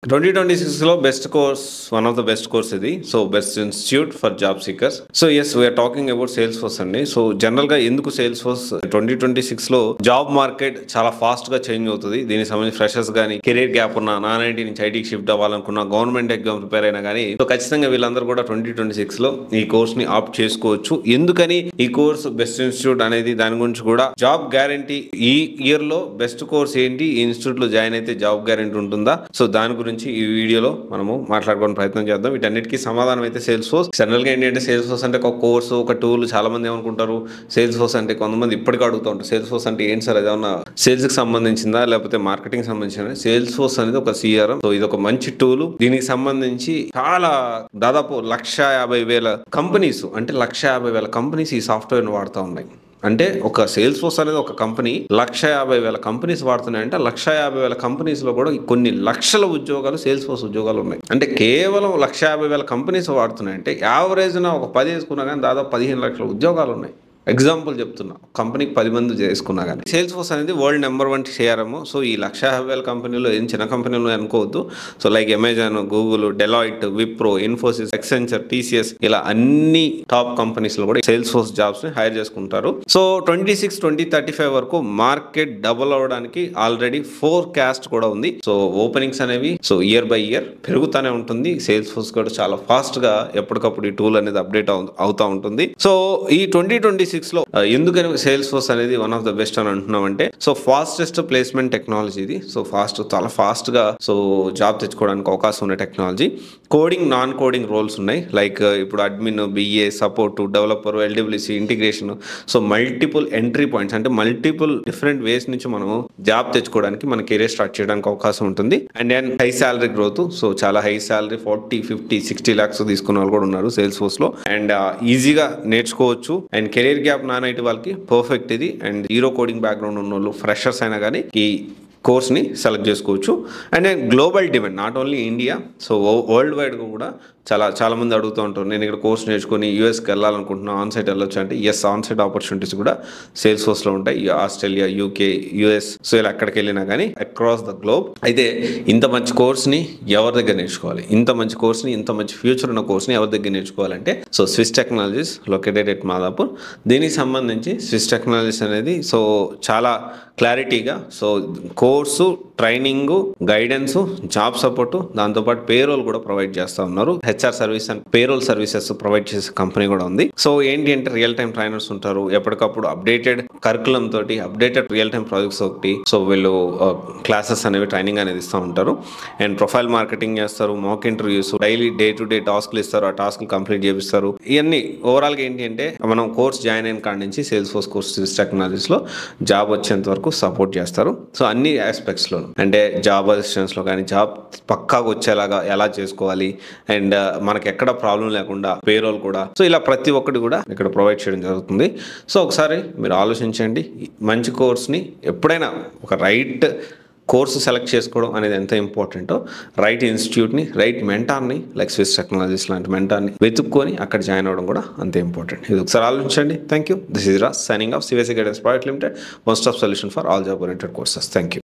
2026 లో best course one of the best course ఇది. So best institute for job seekers. So as we're talking about Salesforce అండి. So general గా ఎందుకు Salesforce 2026 లో job market చాలా fast గా change అవుతుంది. దీనికి సంబంధించి ఫ్రెషర్స్ కానీ కెరీర్ గ్యాప్ ఉన్న నాన్ ఐటీ నుంచి ఐటీకి షిఫ్ట్ అవ్వాలనుకున్న గవర్నమెంట్ ఎగ్జామ్ ప్రిపేర్ అయినా కానీ సో ఖచ్చితంగా వీళ్ళందరూ కూడా 2026 లో ఈ కోర్స్ ని ఆప్ట్ చేసుకోవచ్చు. ఎందుకని ఈ కోర్స్ బెస్ట్ ఇన్స్టిట్యూట్ అనేది దాని గురించి కూడా జాబ్ గ్యారంటీ ఈ ఇయర్ లో బెస్ట్ కోర్స్ ఏంటి, ఈ ఇన్స్టిట్యూట్ లో జాయిన్ అయితే జాబ్ గ్యారంటీ ఉంటుందా, సో దాని గురించి ఈ వీడియోలో మనము మాట్లాడుకోవడం ప్రయత్నం చేద్దాం. వీటన్నిటికీ సమాధానం అయితే సేల్స్ ఫోర్స్. జనరల్ గా ఏంటంటే సేల్స్ ఫోర్స్ అంటే ఒక కోర్సు, ఒక టూల్. చాలా మంది ఏమనుకుంటారు సేల్స్ ఫోర్స్ అంటే, కొంతమంది ఇప్పటికీ అడుగుతూ ఉంటారు సేల్స్ ఫోర్స్ అంటే ఏంటి సార్, అదేమన్నా సేల్స్ కి సంబంధించిందా లేకపోతే మార్కెటింగ్ సంబంధించిన? సేల్స్ ఫోర్స్ అనేది ఒక సిఆర్ఎం. సో ఇది ఒక మంచి టూల్. దీనికి సంబంధించి చాలా దాదాపు 1,50,000 కంపెనీస్, అంటే 1,50,000 కంపెనీస్ ఈ సాఫ్ట్వేర్ ను వాడుతూ ఉన్నాయి. అంటే ఒక సేల్స్ ఫోర్స్ అనేది ఒక కంపెనీ 1,50,000 కంపెనీస్ వాడుతున్నాయంటే 1,50,000 కంపెనీస్ లో కూడా కొన్ని లక్షల ఉద్యోగాలు సేల్స్ ఫోర్స్ ఉద్యోగాలు ఉన్నాయి. అంటే కేవలం 1,50,000 కంపెనీస్ వాడుతున్నాయంటే యావరేజ్ ఒక 10 వేసుకున్నా కానీ దాదాపు 15 లక్షల ఉద్యోగాలు ఉన్నాయి. ఎగ్జాంపుల్ చెప్తున్నా, కంపెనీకి 10 మంది చేసుకున్నా కానీ. సేల్స్ ఫోర్స్ అనేది వరల్డ్ నెంబర్ 1 సిఆర్ఎం. సో ఈ 1,50,000 కంపెనీలో ఏం చిన్న కంపెనీలు అనుకోవద్దు. So like Amazon, Google, Deloitte, Wipro, Infosys, Accenture, TCS ఇలా అన్ని టాప్ కంపెనీస్ లో కూడా సేల్స్ ఫోర్స్ జాబ్స్ ని హైర్ చేసుకుంటారు. సో 2035 వరకు మార్కెట్ డబుల్ అవడానికి ఆల్రెడీ ఫోర్కాస్ట్ కూడా ఉంది. సో ఓపెనింగ్స్ అనేవి సో ఇయర్ బై ఇయర్ పెరుగుతూనే ఉంటుంది. సేల్స్ ఫోర్స్ కూడా చాలా ఫాస్ట్ గా ఎప్పటికప్పుడు ఈ టూల్ అనేది అప్డేట్ అవుతా ఉంటుంది. సో ఈ 2026 లో ఎందుకని సేల్స్ ఫోర్స్ అనేది వన్ ఆఫ్ ద బెస్ట్ అని అంటున్నాం అంటే, సో ఫాస్టెస్ట్ ప్లేస్మెంట్ టెక్నాలజీ ఇది. సో చాలా ఫాస్ట్ గా సో జాబ్ తెచ్చుకోవడానికి అవకాశం ఉన్న technology. Coding, non coding roles ఉన్నాయి. లైక్ ఇప్పుడు admin, BA, support, developer, LWC, integration. So multiple entry points, అంటే మల్టిపుల్ డిఫరెంట్ వేస్ నుంచి మనము జాబ్ తెచ్చుకోవడానికి మన కెరీర్ స్టార్ట్ చేయడానికి అవకాశం ఉంటుంది. And then high salary growth. So చాలా హై శాలరీ 40, 50, 60 lakhs తీసుకున్న వాళ్ళు కూడా ఉన్నారు సేల్స్ ఫోర్స్ లో. అండ్ ఈజీగా నేర్చుకోవచ్చు. And career gap non IT వాళ్ళకి పర్ఫెక్ట్ ఇది. అండ్ జీరో కోడింగ్ బ్యాక్గ్రౌండ్ ఉన్న వాళ్ళు, ఫ్రెషర్స్ అయినా కానీ ఈ కోర్స్ని సెలెక్ట్ చేసుకోవచ్చు. And global demand, not only India, so world wide కూడా చాలా మంది అడుగుతూ ఉంటారు, నేను ఇక్కడ కోర్స్ నేర్చుకుని యూఎస్కి వెళ్ళాలనుకుంటున్నా, ఆన్ సైట్ వెళ్ళొచ్చు అంటే ఎస్, ఆన్ సైట్ ఆపర్చునిటీస్ కూడా సేల్స్ ఫోర్స్ లో ఉంటాయి. ఆస్ట్రేలియా, యూకే, యుఎస్, సో ఇలా ఎక్కడికి వెళ్ళినా కానీ అక్రాస్ ద గ్లోబ్. అయితే ఇంత మంచి కోర్స్ని ఎవరి దగ్గర నేర్చుకోవాలి, ఇంత మంచి కోర్స్ని, ఇంత మంచి ఫ్యూచర్ ఉన్న కోర్స్ని ఎవరి దగ్గర నేర్చుకోవాలంటే so Swiss technologies located at Madhapur. దీనికి సంబంధించి స్విస్ టెక్నాలజీస్ అనేది సో చాలా క్లారిటీగా so course, training, guidance, job support, దాంతోపాటు పేరోల్ కూడా ప్రొవైడ్ చేస్తూ ఉన్నారు. HR service and payroll services provide చేసే కంపెనీ కూడా ఉంది. సో ఏంటి అంటే రియల్ టైం ట్రైనర్స్ ఉంటారు. ఎప్పటికప్పుడు అప్డేటెడ్ కరికులం తోటి, అప్డేటెడ్ రియల్ టైం ప్రాజెక్ట్స్ ఒకటి. సో వీళ్ళు క్లాసెస్ అనేవి, ట్రైనింగ్ అనేది ఇస్తూ ఉంటారు. అండ్ ప్రొఫైల్ మార్కెటింగ్ చేస్తారు, mock interviews, daily day to day టాస్క్లు ఇస్తారు, ఆ టాస్క్లు కంప్లీట్ చేపిస్తారు. ఇవన్నీ ఓవరాల్గా ఏంటి అంటే మనం కోర్స్ జాయిన్ అయిన కాడి నుంచి సేల్స్ ఫోర్స్ కోర్స్ టెక్నాలజీస్లో జాబ్ వచ్చేంత వరకు సపోర్ట్ చేస్తారు. సో అన్ని ఆస్పెక్ట్స్లో, అంటే జాబ్ అసిస్టెన్స్లో కానీ, జాబ్ పక్కాగా వచ్చేలాగా ఎలా చేసుకోవాలి, అండ్ మనకి ఎక్కడ ప్రాబ్లం లేకుండా పేరోల్ కూడా, సో ఇలా ప్రతి ఒక్కటి కూడా ఇక్కడ ప్రొవైడ్ చేయడం జరుగుతుంది. సో ఒకసారి మీరు ఆలోచించండి, మంచి కోర్స్ని ఎప్పుడైనా ఒక రైట్ కోర్సు సెలెక్ట్ చేసుకోవడం అనేది ఎంత ఇంపార్టెంటో, రైట్ ఇన్స్టిట్యూట్ని, రైట్ మెంటార్ని లైక్ స్విస్ టెక్నాలజీస్ లాంటి మెంటార్ని వెతుక్కొని అక్కడ జాయిన్ అవ్వడం కూడా అంతే ఇంపార్టెంట్. ఇది ఒకసారి ఆలోచించండి. Thank you. This is Raj signing off CVSE guidance private limited, one stop solution for all job oriented courses. Thank you.